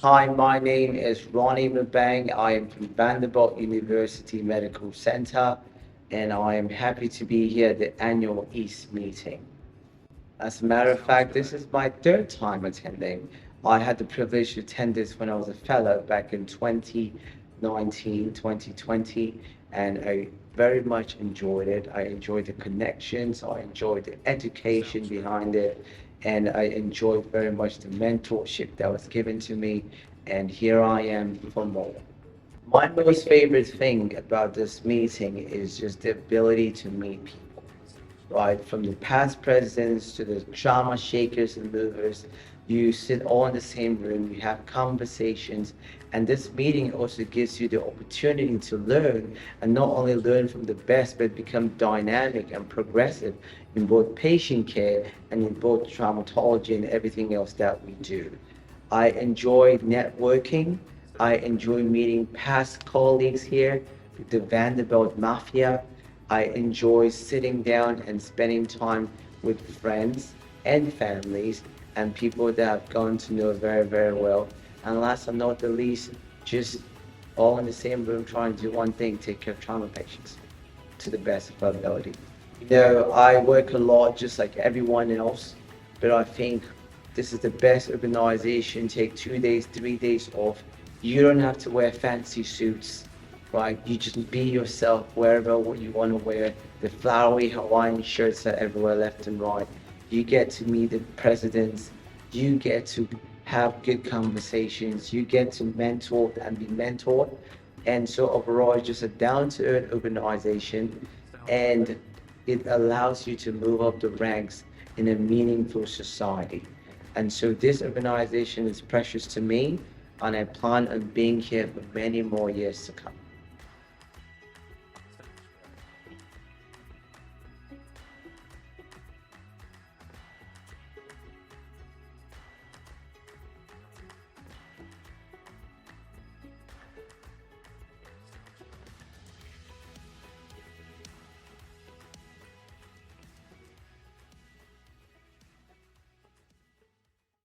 Hi, my name is Ronnie Mubang. I am from Vanderbilt University Medical Center, and I am happy to be here at the annual East meeting. As a matter of fact, this is my third time attending. I had the privilege to attend this when I was a fellow back in 2019, 2020, and I very much enjoyed it. I enjoyed the connections, I enjoyed the education behind it, and I enjoyed very much the mentorship that was given to me. And here I am for more. My most favorite thing about this meeting is just the ability to meet people, right? From the past presidents to the drama shakers and movers, you sit all in the same room, you have conversations, and this meeting also gives you the opportunity to learn, and not only learn from the best, but become dynamic and progressive in both patient care and in both traumatology and everything else that we do. I enjoy networking. I enjoy meeting past colleagues here, the Vanderbilt Mafia. I enjoy sitting down and spending time with friends and families and people that I've gotten to know very, very well. And last but not the least, just all in the same room trying to do one thing, take care of trauma patients to the best of our ability. I work a lot just like everyone else, but I think this is the best organization. Take 2 days, 3 days off. You don't have to wear fancy suits, right? You just be yourself wherever what you want to wear. The flowery Hawaiian shirts are everywhere left and right. You get to meet the presidents. You get to have good conversations. You get to mentor and be mentored. And so overall, it's just a down-to-earth organization, and it allows you to move up the ranks in a meaningful society. And so this organization is precious to me, and I plan on being here for many more years to come.